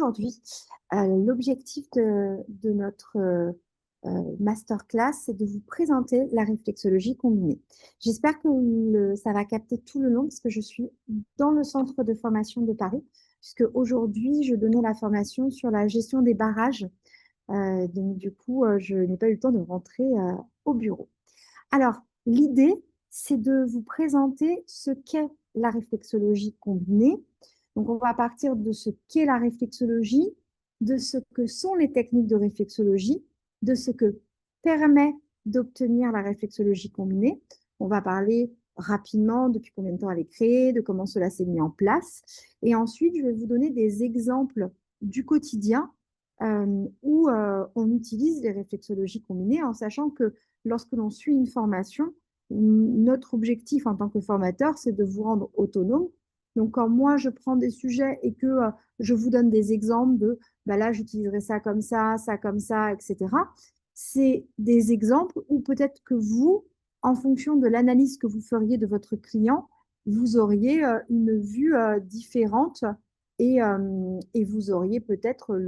aujourd'hui, l'objectif de notre masterclass, c'est de vous présenter la réflexologie combinée. J'espère que ça va capter tout le long parce que je suis dans le centre de formation de Paris, puisque aujourd'hui, je donnais la formation sur la gestion des barrages. Donc, du coup, je n'ai pas eu le temps de rentrer au bureau. Alors, l'idée, c'est de vous présenter ce qu'est la réflexologie combinée. Donc, on va partir de ce qu'est la réflexologie, de ce que sont les techniques de réflexologie, de ce que permet d'obtenir la réflexologie combinée. On va parler rapidement depuis combien de temps elle est créée, de comment cela s'est mis en place. Et ensuite, je vais vous donner des exemples du quotidien où on utilise les réflexologies combinées en sachant que lorsque l'on suit une formation, notre objectif en tant que formateur, c'est de vous rendre autonome. Donc, quand moi, je prends des sujets et que je vous donne des exemples de, bah là, j'utiliserai ça comme ça, etc., c'est des exemples où peut-être que vous, en fonction de l'analyse que vous feriez de votre client, vous auriez une vue différente et vous auriez peut-être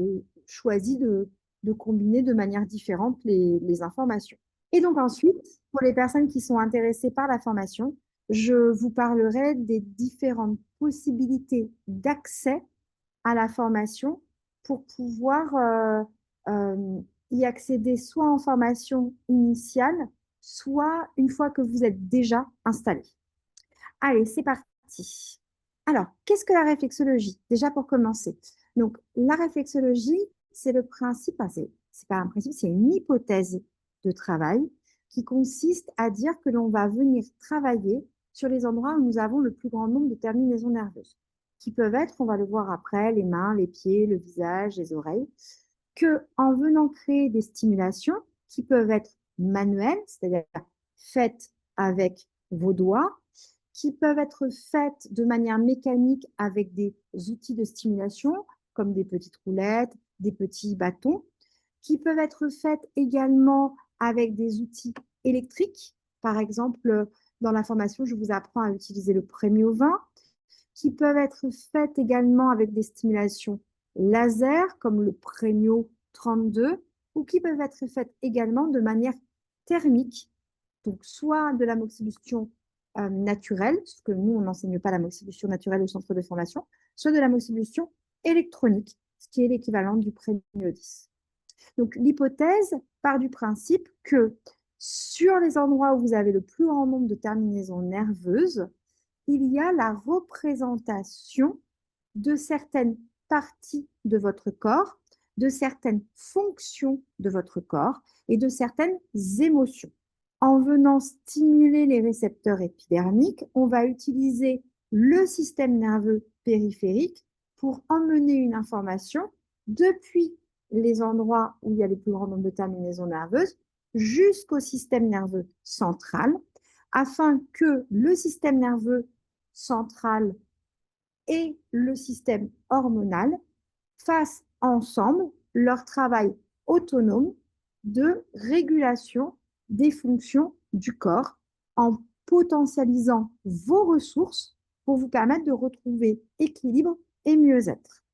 choisi de combiner de manière différente les informations. Et donc ensuite, pour les personnes qui sont intéressées par la formation, je vous parlerai des différentes possibilités d'accès à la formation pour pouvoir y accéder soit en formation initiale, soit une fois que vous êtes déjà installé. Allez, c'est parti. Alors, qu'est-ce que la réflexologie? Déjà pour commencer. Donc, la réflexologie, c'est le principe, enfin, c'est pas un principe, c'est une hypothèse de travail qui consiste à dire que l'on va venir travailler sur les endroits où nous avons le plus grand nombre de terminaisons nerveuses, qui peuvent être, on va le voir après, les mains, les pieds, le visage, les oreilles, que en venant créer des stimulations qui peuvent être manuelles, c'est-à-dire faites avec vos doigts, qui peuvent être faites de manière mécanique avec des outils de stimulation, comme des petites roulettes, des petits bâtons, qui peuvent être faites également avec des outils électriques. Par exemple, dans la formation, je vous apprends à utiliser le Premio 20, qui peuvent être faites également avec des stimulations laser, comme le Premio 32, ou qui peuvent être faites également de manière thermique, donc soit de la moxibustion naturelle, parce que nous, on n'enseigne pas la moxibustion naturelle au centre de formation, soit de la moxibustion électronique, ce qui est l'équivalent du Premio 10. Donc, l'hypothèse part du principe que sur les endroits où vous avez le plus grand nombre de terminaisons nerveuses, il y a la représentation de certaines parties de votre corps, de certaines fonctions de votre corps et de certaines émotions. En venant stimuler les récepteurs épidermiques, on va utiliser le système nerveux périphérique pour emmener une information depuis les endroits où il y a le plus grand nombre de terminaisons nerveuses jusqu'au système nerveux central, afin que le système nerveux central et le système hormonal fassent ensemble leur travail autonome de régulation des fonctions du corps en potentialisant vos ressources pour vous permettre de retrouver équilibre et mieux-être.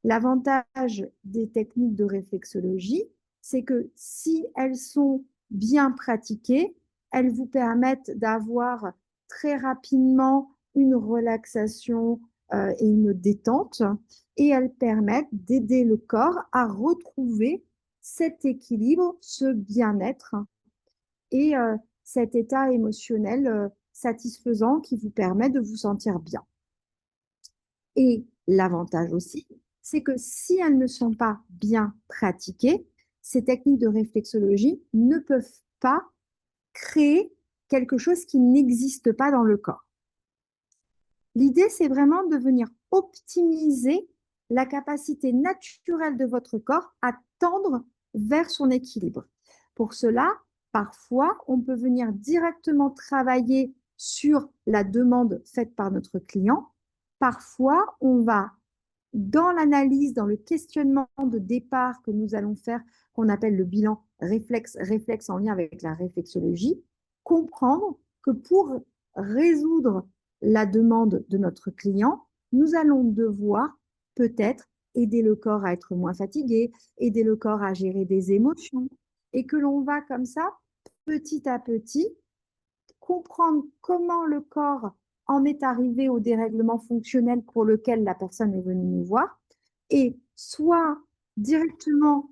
L'avantage des techniques de réflexologie, c'est que si elles sont bien pratiquées, elles vous permettent d'avoir très rapidement une relaxation et une détente, et elles permettent d'aider le corps à retrouver cet équilibre, ce bien-être et cet état émotionnel satisfaisant qui vous permet de vous sentir bien. Et l'avantage aussi, c'est que si elles ne sont pas bien pratiquées, ces techniques de réflexologie ne peuvent pas créer quelque chose qui n'existe pas dans le corps. L'idée, c'est vraiment de venir optimiser la capacité naturelle de votre corps à tendre vers son équilibre. Pour cela, parfois, on peut venir directement travailler sur la demande faite par notre client. Parfois, on va, dans l'analyse, dans le questionnement de départ que nous allons faire, qu'on appelle le bilan réflexe en lien avec la réflexologie, comprendre que pour résoudre la demande de notre client, nous allons devoir peut-être aider le corps à être moins fatigué, aider le corps à gérer des émotions, et que l'on va comme ça, petit à petit, comprendre comment le corps en est arrivé au dérèglement fonctionnel pour lequel la personne est venue nous voir, et soit directement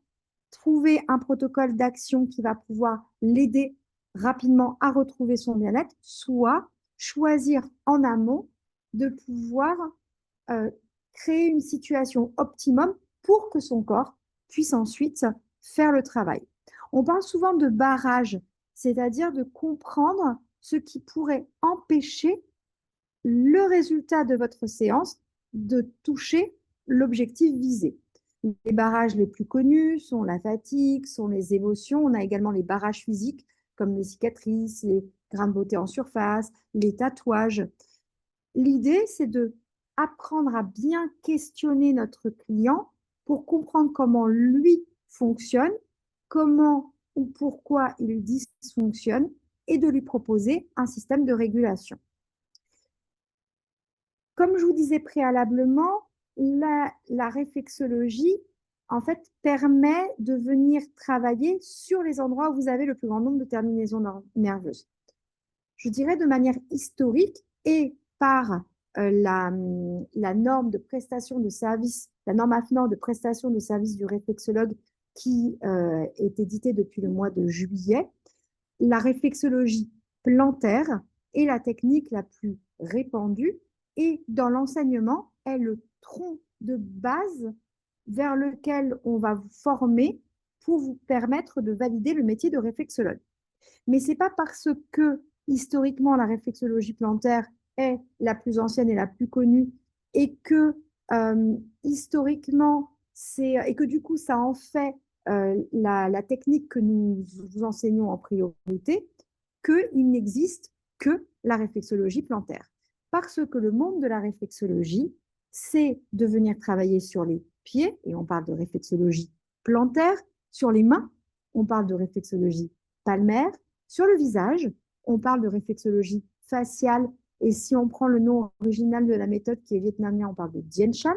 trouver un protocole d'action qui va pouvoir l'aider rapidement à retrouver son bien-être, soit choisir en amont de pouvoir euh, créer une situation optimum pour que son corps puisse ensuite faire le travail. On parle souvent de barrage, c'est-à-dire de comprendre ce qui pourrait empêcher le résultat de votre séance de toucher l'objectif visé. Les barrages les plus connus sont la fatigue, sont les émotions. On a également les barrages physiques comme les cicatrices, les grains de beauté en surface, les tatouages. L'idée, c'est de apprendre à bien questionner notre client pour comprendre comment lui fonctionne, comment ou pourquoi il dysfonctionne, et de lui proposer un système de régulation. Comme je vous disais préalablement, la réflexologie, en fait, permet de venir travailler sur les endroits où vous avez le plus grand nombre de terminaisons nerveuses. Je dirais de manière historique et par la norme de prestation de service, la norme AFNOR de prestation de service du réflexologue qui est éditée depuis le mois de juillet, la réflexologie plantaire est la technique la plus répandue et dans l'enseignement est le tronc de base vers lequel on va vous former pour vous permettre de valider le métier de réflexologue. Mais ce n'est pas parce que historiquement la réflexologie plantaire est la plus ancienne et la plus connue et que historiquement et que du coup ça en fait la technique que nous vous enseignons en priorité, qu'il n'existe que la réflexologie plantaire. Parce que le monde de la réflexologie, c'est de venir travailler sur les pieds, et on parle de réflexologie plantaire, sur les mains, on parle de réflexologie palmaire, sur le visage, on parle de réflexologie faciale, et si on prend le nom original de la méthode qui est vietnamien, on parle de Dien Shan.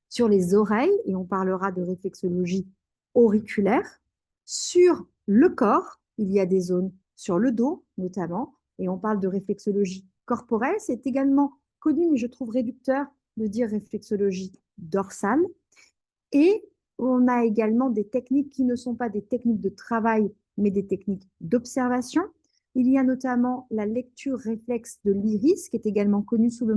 Sur les oreilles, et on parlera de réflexologie auriculaire. Sur le corps, il y a des zones sur le dos notamment, et on parle de réflexologie corporelle. C'est également connu, mais je trouve réducteur de dire réflexologie dorsale. Et on a également des techniques qui ne sont pas des techniques de travail, mais des techniques d'observation. Il y a notamment la lecture réflexe de l'iris, qui est également connue sous le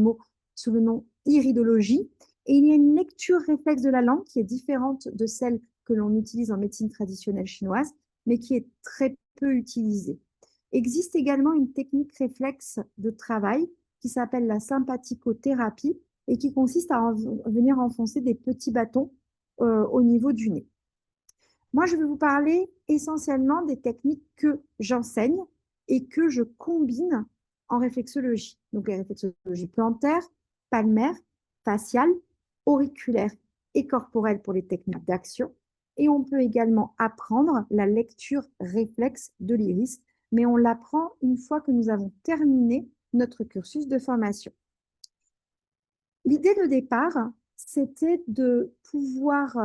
nom iridologie. Et il y a une lecture réflexe de la langue qui est différente de celle que l'on utilise en médecine traditionnelle chinoise, mais qui est très peu utilisée. Existe également une technique réflexe de travail qui s'appelle la sympathicothérapie et qui consiste à venir enfoncer des petits bâtons au niveau du nez. Moi, je vais vous parler essentiellement des techniques que j'enseigne et que je combine en réflexologie. Donc, les réflexologies plantaires, palmaires, faciales, auriculaires et corporelles pour les techniques d'action. Et on peut également apprendre la lecture réflexe de l'iris, mais on l'apprend une fois que nous avons terminé notre cursus de formation. L'idée de départ, c'était de pouvoir,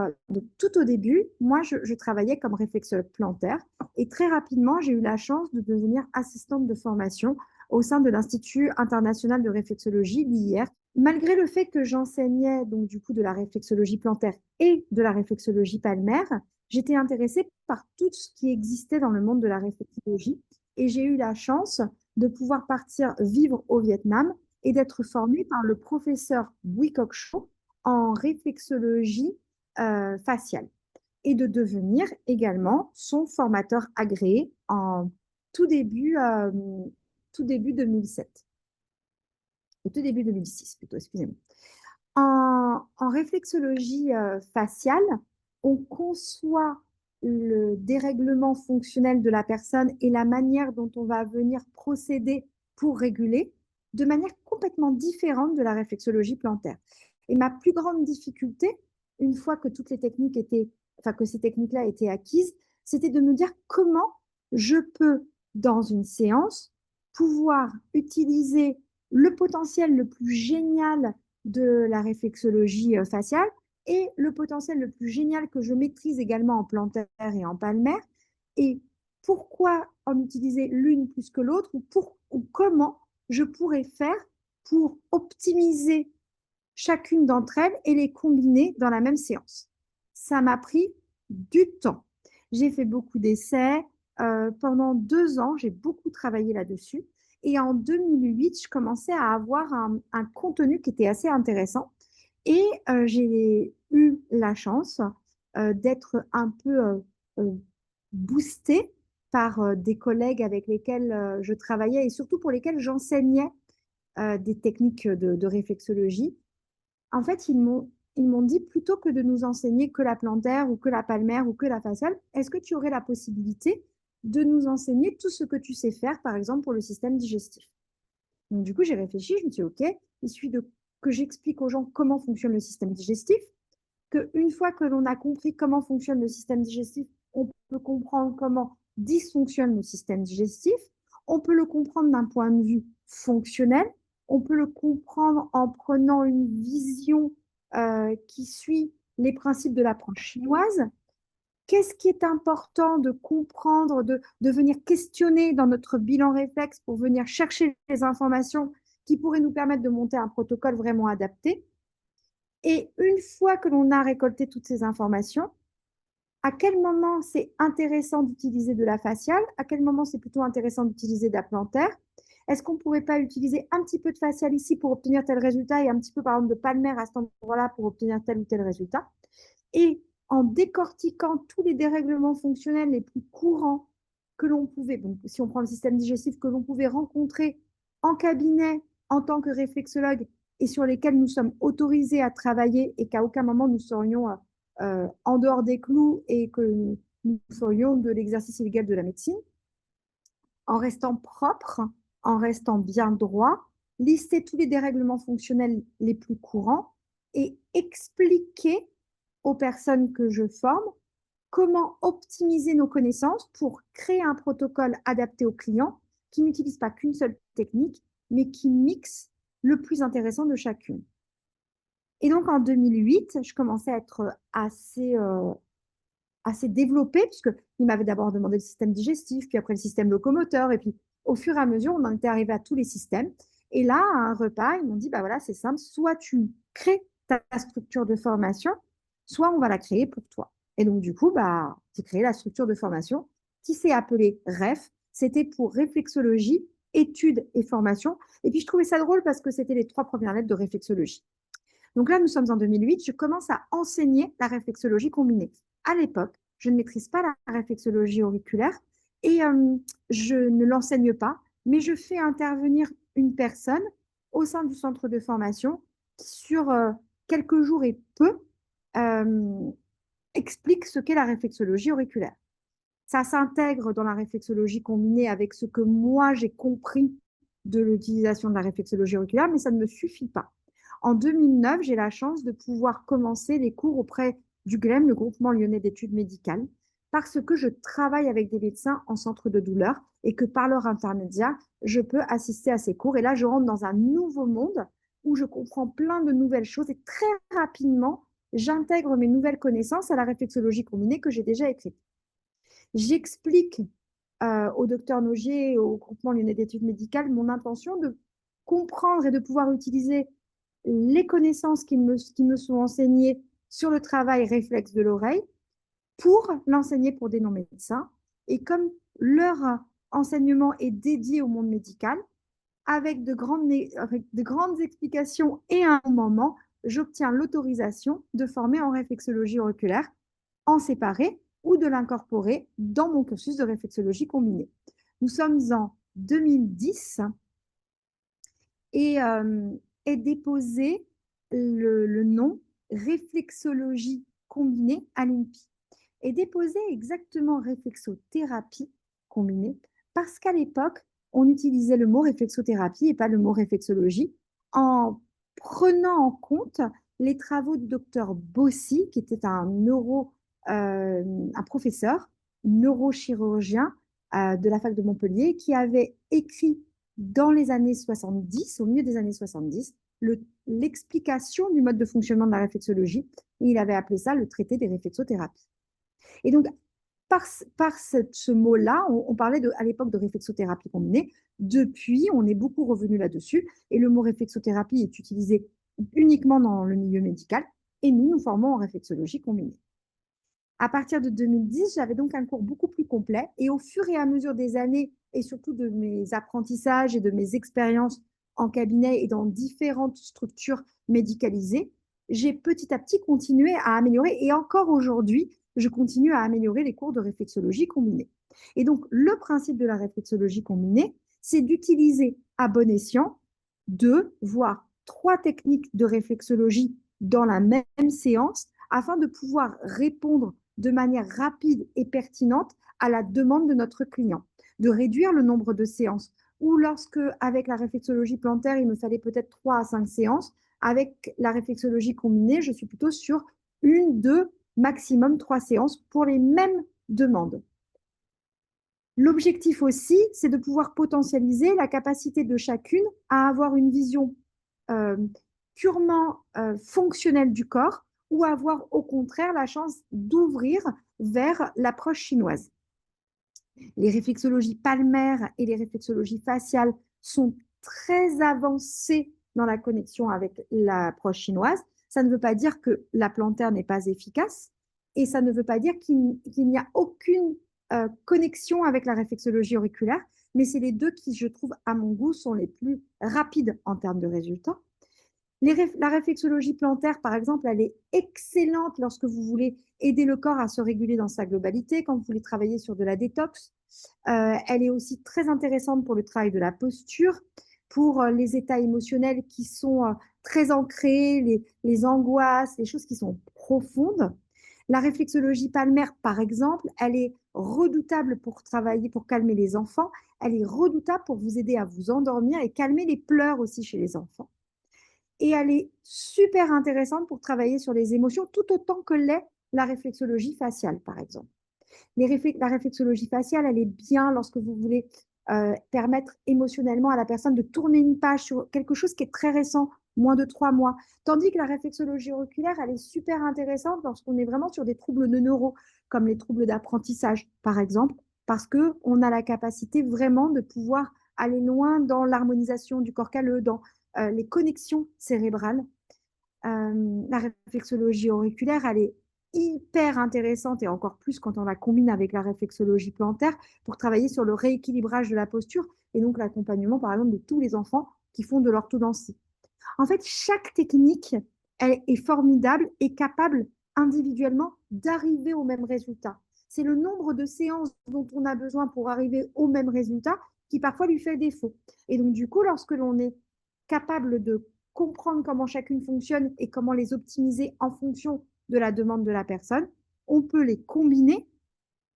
tout au début, moi, je travaillais comme réflexologue plantaire et très rapidement, j'ai eu la chance de devenir assistante de formation au sein de l'Institut international de réflexologie, l'IIR. Malgré le fait que j'enseignais donc du coup de la réflexologie plantaire et de la réflexologie palmaire, j'étais intéressée par tout ce qui existait dans le monde de la réflexologie et j'ai eu la chance de pouvoir partir vivre au Vietnam et d'être formée par le professeur Bui Coc Cho en réflexologie faciale et de devenir également son formateur agréé en tout début 2007. Au tout début 2006 plutôt, excusez-moi. En réflexologie faciale, on conçoit le dérèglement fonctionnel de la personne et la manière dont on va venir procéder pour réguler de manière complètement différente de la réflexologie plantaire. Et ma plus grande difficulté, une fois que toutes les techniques que ces techniques-là étaient acquises, c'était de me dire comment je peux, dans une séance, pouvoir utiliser le potentiel le plus génial de la réflexologie faciale et le potentiel le plus génial que je maîtrise également en plantaire et en palmaire, et pourquoi en utiliser l'une plus que l'autre, ou comment je pourrais faire pour optimiser chacune d'entre elles et les combiner dans la même séance. Ça m'a pris du temps. J'ai fait beaucoup d'essais. Pendant 2 ans, j'ai beaucoup travaillé là-dessus. Et en 2008, je commençais à avoir un contenu qui était assez intéressant. Et j'ai eu la chance d'être un peu euh, boostée par des collègues avec lesquels je travaillais et surtout pour lesquels j'enseignais des techniques de réflexologie. En fait, ils m'ont dit plutôt que de nous enseigner que la plantaire ou que la palmaire ou que la faciale, est-ce que tu aurais la possibilité de nous enseigner tout ce que tu sais faire, par exemple, pour le système digestif? Donc, du coup, j'ai réfléchi, je me suis dit, OK, il suffit que j'explique aux gens comment fonctionne le système digestif, qu'une fois que l'on a compris comment fonctionne le système digestif, on peut comprendre comment dysfonctionne le système digestif, on peut le comprendre d'un point de vue fonctionnel, on peut le comprendre en prenant une vision qui suit les principes de l'approche chinoise. Qu'est-ce qui est important de comprendre, de venir questionner dans notre bilan réflexe pour venir chercher les informations qui pourraient nous permettre de monter un protocole vraiment adapté. Et une fois que l'on a récolté toutes ces informations, à quel moment c'est intéressant d'utiliser de la faciale? À quel moment c'est plutôt intéressant d'utiliser de la plantaire? Est-ce qu'on ne pourrait pas utiliser un petit peu de faciale ici pour obtenir tel résultat et un petit peu, par exemple, de palmaire à cet endroit-là pour obtenir tel ou tel résultat? Et en décortiquant tous les dérèglements fonctionnels les plus courants que l'on pouvait, donc si on prend le système digestif, que l'on pouvait rencontrer en cabinet en tant que réflexologue et sur lesquels nous sommes autorisés à travailler et qu'à aucun moment nous serions en dehors des clous et que nous ferions de l'exercice illégal de la médecine, en restant propre, en restant bien droit, lister tous les dérèglements fonctionnels les plus courants et expliquer aux personnes que je forme comment optimiser nos connaissances pour créer un protocole adapté aux clients qui n'utilise pas qu'une seule technique, mais qui mixe le plus intéressant de chacune. Et donc en 2008, je commençais à être assez développée, puisqu'il m'avait d'abord demandé le système digestif, puis après le système locomoteur, et puis au fur et à mesure, on en était arrivé à tous les systèmes. Et là, à un repas, ils m'ont dit, bah voilà, c'est simple, soit tu crées ta structure de formation, soit on va la créer pour toi. Et donc, du coup, bah, j'ai créé la structure de formation qui s'est appelée REF. C'était pour réflexologie, études et formation. Et puis, je trouvais ça drôle parce que c'était les 3 premières lettres de réflexologie. Donc là, nous sommes en 2008, je commence à enseigner la réflexologie combinée. À l'époque, je ne maîtrise pas la réflexologie auriculaire et je ne l'enseigne pas, mais je fais intervenir une personne au sein du centre de formation qui, sur quelques jours et peu, euh, explique ce qu'est la réflexologie auriculaire. Ça s'intègre dans la réflexologie combinée avec ce que moi j'ai compris de l'utilisation de la réflexologie auriculaire, mais ça ne me suffit pas. En 2009, j'ai la chance de pouvoir commencer les cours auprès du GLEM, le Groupement lyonnais d'études médicales, parce que je travaille avec des médecins en centre de douleur et que par leur intermédiaire, je peux assister à ces cours. Et là, je rentre dans un nouveau monde où je comprends plein de nouvelles choses et très rapidement, j'intègre mes nouvelles connaissances à la réflexologie combinée que j'ai déjà écrite. J'explique au docteur Nogier et au groupement lyonnais d'études médicales mon intention de comprendre et de pouvoir utiliser les connaissances qui me sont enseignées sur le travail réflexe de l'oreille pour l'enseigner pour des non-médecins. Et comme leur enseignement est dédié au monde médical, avec de grandes explications et un moment, j'obtiens l'autorisation de former en réflexologie auriculaire en séparé ou de l'incorporer dans mon cursus de réflexologie combinée. Nous sommes en 2010 et est déposé le nom réflexologie combinée à l'INPI. Est déposé exactement réflexothérapie combinée parce qu'à l'époque, on utilisait le mot réflexothérapie et pas le mot réflexologie en prenant en compte les travaux du docteur Bossy, qui était un professeur neurochirurgien de la fac de Montpellier, qui avait écrit dans les années 70, au milieu des années 70, l'explication du mode de fonctionnement de la réflexologie. Et il avait appelé ça le traité des réflexothérapies. Et donc, par ce mot-là, on parlait à l'époque de réflexothérapie combinée. Depuis, on est beaucoup revenu là-dessus. Et le mot réflexothérapie est utilisé uniquement dans le milieu médical. Et nous formons en réflexologie combinée. À partir de 2010, j'avais donc un cours beaucoup plus complet. Et au fur et à mesure des années, et surtout de mes apprentissages et de mes expériences en cabinet et dans différentes structures médicalisées, j'ai petit à petit continué à améliorer. Et encore aujourd'hui, je continue à améliorer les cours de réflexologie combinée. Et donc, le principe de la réflexologie combinée, c'est d'utiliser à bon escient 2, voire 3 techniques de réflexologie dans la même séance afin de pouvoir répondre de manière rapide et pertinente à la demande de notre client, de réduire le nombre de séances. Ou lorsque, avec la réflexologie plantaire, il me fallait peut-être 3 à 5 séances, avec la réflexologie combinée, je suis plutôt sur 1, 2, maximum 3 séances pour les mêmes demandes. L'objectif aussi, c'est de pouvoir potentialiser la capacité de chacune à avoir une vision purement fonctionnelle du corps ou avoir au contraire la chance d'ouvrir vers l'approche chinoise. Les réflexologies palmaires et les réflexologies faciales sont très avancées dans la connexion avec l'approche chinoise. Ça ne veut pas dire que la plantaire n'est pas efficace et ça ne veut pas dire qu'il n'y a aucune connexion avec la réflexologie auriculaire, mais c'est les deux qui, je trouve, à mon goût, sont les plus rapides en termes de résultats. La réflexologie plantaire, par exemple, elle est excellente lorsque vous voulez aider le corps à se réguler dans sa globalité, quand vous voulez travailler sur de la détox. Elle est aussi très intéressante pour le travail de la posture, pour les états émotionnels qui sont très ancrés, les angoisses, les choses qui sont profondes. La réflexologie palmaire, par exemple, elle est redoutable pour travailler, pour calmer les enfants. Elle est redoutable pour vous aider à vous endormir et calmer les pleurs aussi chez les enfants. Et elle est super intéressante pour travailler sur les émotions, tout autant que l'est la réflexologie faciale, par exemple. La réflexologie faciale, elle est bien lorsque vous voulez permettre émotionnellement à la personne de tourner une page sur quelque chose qui est très récent, moins de 3 mois. Tandis que la réflexologie auriculaire, elle est super intéressante lorsqu'on est vraiment sur des troubles de neuro, comme les troubles d'apprentissage, par exemple, parce qu'on a la capacité vraiment de pouvoir aller loin dans l'harmonisation du corps calleux, dans les connexions cérébrales. La réflexologie auriculaire, elle est hyper intéressante et encore plus quand on la combine avec la réflexologie plantaire pour travailler sur le rééquilibrage de la posture et donc l'accompagnement, par exemple, de tous les enfants qui font de l'orthodontie. En fait, chaque technique elle est formidable et capable individuellement d'arriver au même résultat. C'est le nombre de séances dont on a besoin pour arriver au même résultat qui parfois lui fait défaut. Et donc, du coup, lorsque l'on est capable de comprendre comment chacune fonctionne et comment les optimiser en fonction de la demande de la personne, on peut les combiner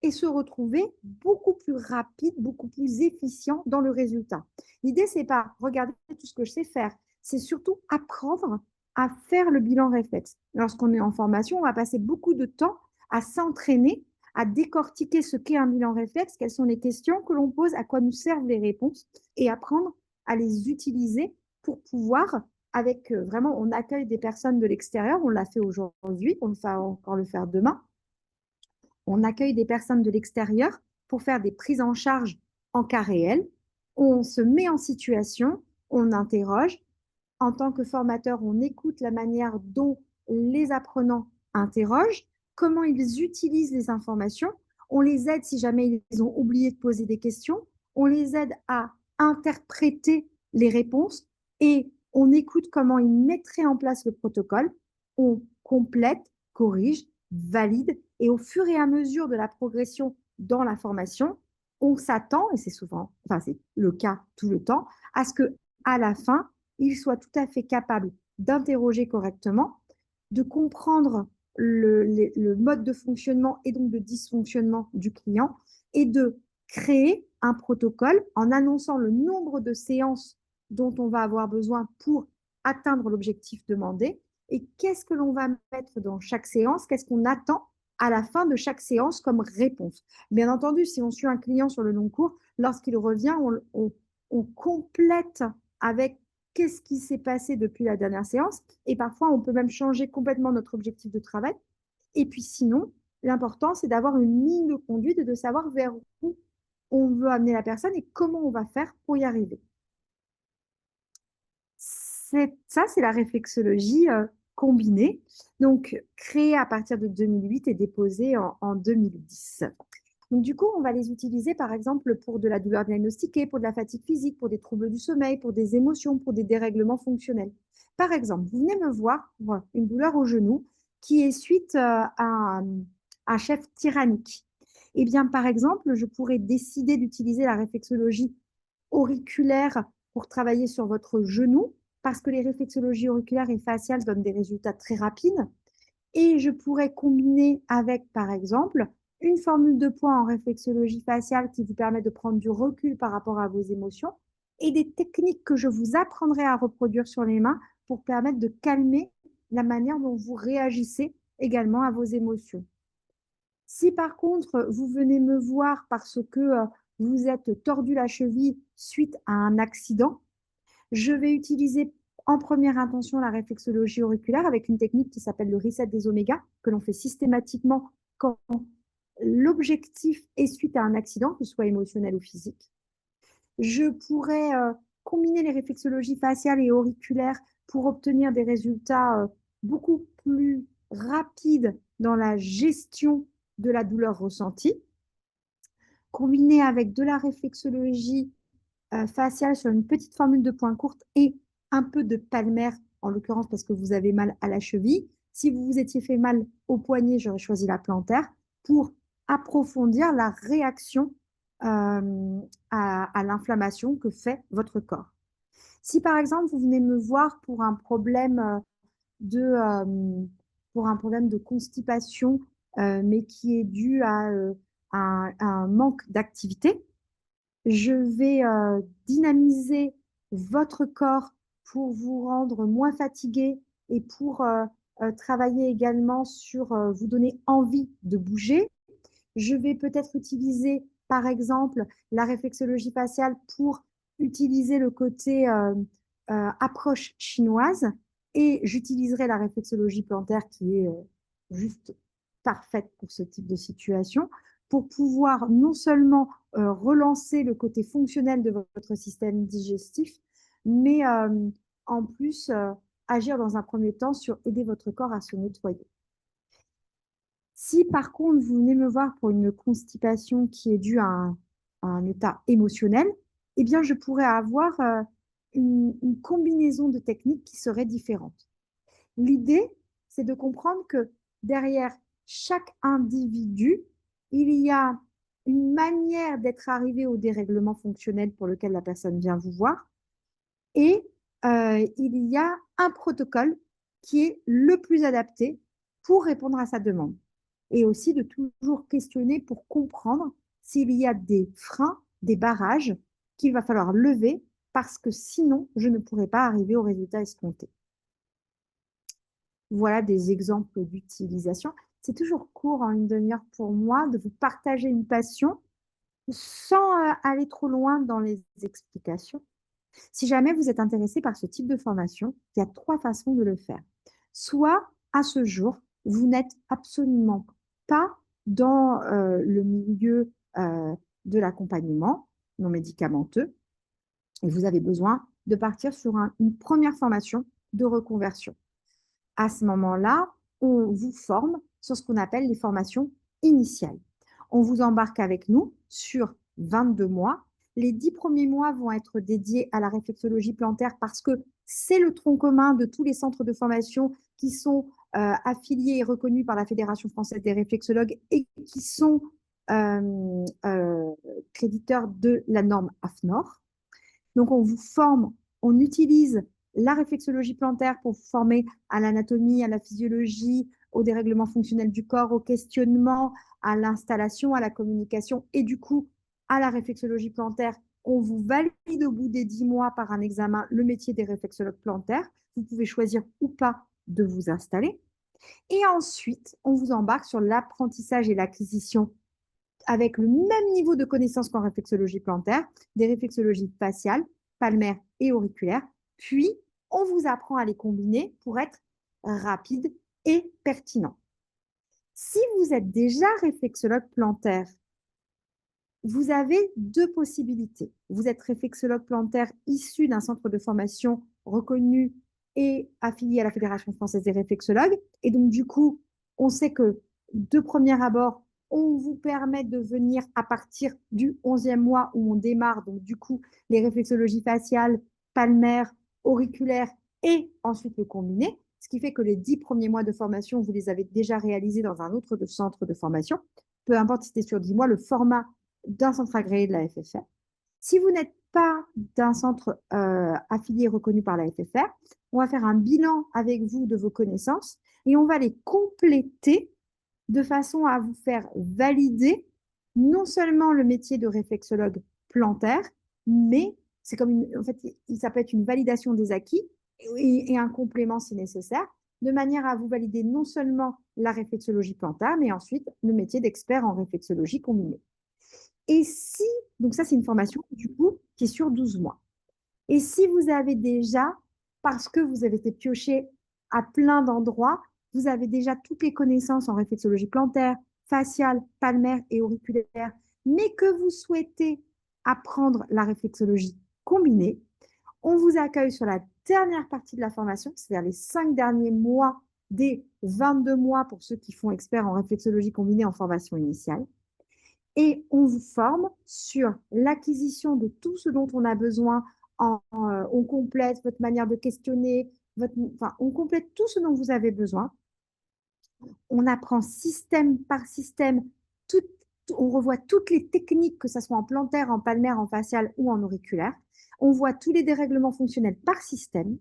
et se retrouver beaucoup plus rapide, beaucoup plus efficient dans le résultat. L'idée, c'est pas regarder tout ce que je sais faire, c'est surtout apprendre à faire le bilan réflexe. Lorsqu'on est en formation, on va passer beaucoup de temps à s'entraîner, à décortiquer ce qu'est un bilan réflexe, quelles sont les questions que l'on pose, à quoi nous servent les réponses, et apprendre à les utiliser pour pouvoir, avec vraiment, on accueille des personnes de l'extérieur, on l'a fait aujourd'hui, on va encore le faire demain, on accueille des personnes de l'extérieur pour faire des prises en charge en cas réel. On se met en situation, on interroge. En tant que formateur, on écoute la manière dont les apprenants interrogent, comment ils utilisent les informations. On les aide si jamais ils ont oublié de poser des questions. On les aide à interpréter les réponses et on écoute comment ils mettraient en place le protocole. On complète, corrige, valide et au fur et à mesure de la progression dans la formation, on s'attend, et c'est souvent, enfin c'est le cas tout le temps, à ce que à la fin, il soit tout à fait capable d'interroger correctement, de comprendre le mode de fonctionnement et donc de dysfonctionnement du client et de créer un protocole en annonçant le nombre de séances dont on va avoir besoin pour atteindre l'objectif demandé et qu'est-ce que l'on va mettre dans chaque séance, qu'est-ce qu'on attend à la fin de chaque séance comme réponse. Bien entendu, si on suit un client sur le long cours, lorsqu'il revient, on complète avec qu'est-ce qui s'est passé depuis la dernière séance. Et parfois, on peut même changer complètement notre objectif de travail. Et puis sinon, l'important, c'est d'avoir une ligne de conduite et de savoir vers où on veut amener la personne et comment on va faire pour y arriver. Ça, c'est la réflexologie combinée, donc créée à partir de 2008 et déposée en 2010. Donc, du coup, on va les utiliser, par exemple, pour de la douleur diagnostiquée, pour de la fatigue physique, pour des troubles du sommeil, pour des émotions, pour des dérèglements fonctionnels. Par exemple, vous venez me voir pour une douleur au genou qui est suite à un chef tyrannique. Eh bien, par exemple, je pourrais décider d'utiliser la réflexologie auriculaire pour travailler sur votre genou, parce que les réflexologies auriculaires et faciales donnent des résultats très rapides. Et je pourrais combiner avec, par exemple, une formule de poids en réflexologie faciale qui vous permet de prendre du recul par rapport à vos émotions et des techniques que je vous apprendrai à reproduire sur les mains pour permettre de calmer la manière dont vous réagissez également à vos émotions. Si par contre, vous venez me voir parce que vous êtes tordu la cheville suite à un accident, je vais utiliser en première intention la réflexologie auriculaire avec une technique qui s'appelle le reset des omégas, que l'on fait systématiquement quand l'objectif est suite à un accident, que ce soit émotionnel ou physique. Je pourrais combiner les réflexologies faciales et auriculaires pour obtenir des résultats beaucoup plus rapides dans la gestion de la douleur ressentie. Combiner avec de la réflexologie faciale sur une petite formule de points courte et un peu de palmaire, en l'occurrence parce que vous avez mal à la cheville. Si vous vous étiez fait mal au poignet, j'aurais choisi la plantaire pour approfondir la réaction à l'inflammation que fait votre corps. Si par exemple, vous venez me voir de, pour un problème de constipation, mais qui est dû à un manque d'activité, je vais dynamiser votre corps pour vous rendre moins fatigué et pour travailler également sur vous donner envie de bouger. Je vais peut-être utiliser, par exemple, la réflexologie faciale pour utiliser le côté approche chinoise et j'utiliserai la réflexologie plantaire qui est juste parfaite pour ce type de situation pour pouvoir non seulement relancer le côté fonctionnel de votre système digestif, mais en plus agir dans un premier temps sur aider votre corps à se nettoyer. Si par contre vous venez me voir pour une constipation qui est due à un état émotionnel, eh bien je pourrais avoir une combinaison de techniques qui serait différente. L'idée, c'est de comprendre que derrière chaque individu, il y a une manière d'être arrivé au dérèglement fonctionnel pour lequel la personne vient vous voir et il y a un protocole qui est le plus adapté pour répondre à sa demande. Et aussi de toujours questionner pour comprendre s'il y a des freins, des barrages qu'il va falloir lever parce que sinon, je ne pourrai pas arriver au résultat escompté. Voilà des exemples d'utilisation. C'est toujours court en une demi-heure pour moi de vous partager une passion sans aller trop loin dans les explications. Si jamais vous êtes intéressé par ce type de formation, il y a 3 façons de le faire. Soit, à ce jour, vous n'êtes absolument pas dans le milieu de l'accompagnement non médicamenteux et vous avez besoin de partir sur une première formation de reconversion. À ce moment-là, on vous forme sur ce qu'on appelle les formations initiales. On vous embarque avec nous sur 22 mois. Les 10 premiers mois vont être dédiés à la réflexologie plantaire parce que c'est le tronc commun de tous les centres de formation qui sont affiliés et reconnus par la Fédération française des réflexologues et qui sont créditeurs de la norme AFNOR. Donc, on vous forme, on utilise la réflexologie plantaire pour vous former à l'anatomie, à la physiologie, au dérèglement fonctionnel du corps, au questionnement, à l'installation, à la communication et du coup à la réflexologie plantaire. On vous valide au bout des 10 mois par un examen le métier des réflexologues plantaires. Vous pouvez choisir ou pas de vous installer. Et ensuite, on vous embarque sur l'apprentissage et l'acquisition avec le même niveau de connaissance qu'en réflexologie plantaire, des réflexologies faciales, palmaires et auriculaires, Puis, on vous apprend à les combiner pour être rapide et pertinent. Si vous êtes déjà réflexologue plantaire, vous avez deux possibilités. Vous êtes réflexologue plantaire issu d'un centre de formation reconnu et affilié à la Fédération française des réflexologues. Et donc, du coup, on sait que de premier abord, on vous permet de venir à partir du 11e mois où on démarre, donc du coup, les réflexologies faciales, palmaires, auriculaires et ensuite le combiné. Ce qui fait que les 10 premiers mois de formation, vous les avez déjà réalisés dans un autre centre de formation. Peu importe si c'était sur 10 mois, le format d'un centre agréé de la FFR. Si vous n'êtes pas d'un centre affilié reconnu par la FFR, on va faire un bilan avec vous de vos connaissances et on va les compléter de façon à vous faire valider non seulement le métier de réflexologue plantaire, mais c'est comme en fait, ça peut être une validation des acquis et un complément si nécessaire, de manière à vous valider non seulement la réflexologie plantaire, mais ensuite le métier d'expert en réflexologie combinée. Et si, donc ça c'est une formation du coup qui est sur 12 mois. Et si vous avez déjà, parce que vous avez été pioché à plein d'endroits, vous avez déjà toutes les connaissances en réflexologie plantaire, faciale, palmaire et auriculaire, mais que vous souhaitez apprendre la réflexologie combinée, on vous accueille sur la dernière partie de la formation, c'est-à-dire les 5 derniers mois des 22 mois pour ceux qui font expert en réflexologie combinée en formation initiale. Et on vous forme sur l'acquisition de tout ce dont on a besoin. On complète votre manière de questionner, enfin, on complète tout ce dont vous avez besoin. On apprend système par système, on revoit toutes les techniques, que ce soit en plantaire, en palmaire, en facial ou en auriculaire. On voit tous les dérèglements fonctionnels par système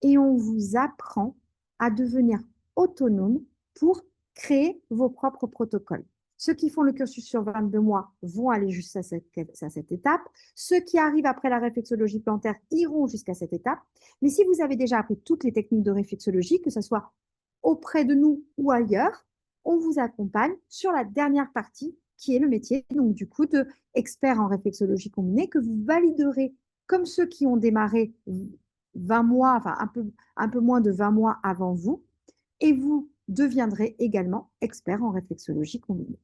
et on vous apprend à devenir autonome pour créer vos propres protocoles. Ceux qui font le cursus sur 22 mois vont aller jusqu'à cette étape. Ceux qui arrivent après la réflexologie plantaire iront jusqu'à cette étape. Mais si vous avez déjà appris toutes les techniques de réflexologie, que ce soit auprès de nous ou ailleurs, on vous accompagne sur la dernière partie qui est le métier, donc du coup, de expert en réflexologie combinée que vous validerez comme ceux qui ont démarré 20 mois, enfin un peu moins de 20 mois avant vous, et vous deviendrez également expert en réflexologie combinée.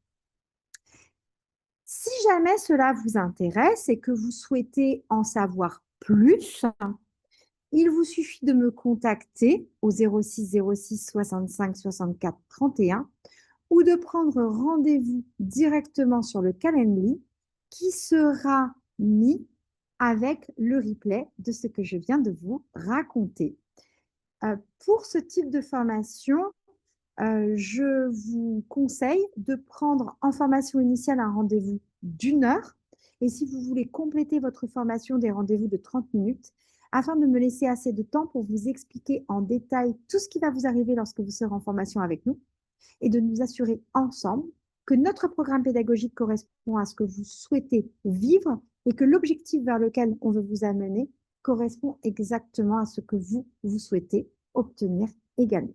Si jamais cela vous intéresse et que vous souhaitez en savoir plus, il vous suffit de me contacter au 06 06 65 64 31 ou de prendre rendez-vous directement sur le Calendly qui sera mis avec le replay de ce que je viens de vous raconter. Pour ce type de formation, je vous conseille de prendre en formation initiale un rendez-vous d'1 heure. Et si vous voulez compléter votre formation, des rendez-vous de 30 minutes, afin de me laisser assez de temps pour vous expliquer en détail tout ce qui va vous arriver lorsque vous serez en formation avec nous et de nous assurer ensemble que notre programme pédagogique correspond à ce que vous souhaitez vivre et que l'objectif vers lequel on veut vous amener correspond exactement à ce que vous souhaitez obtenir également.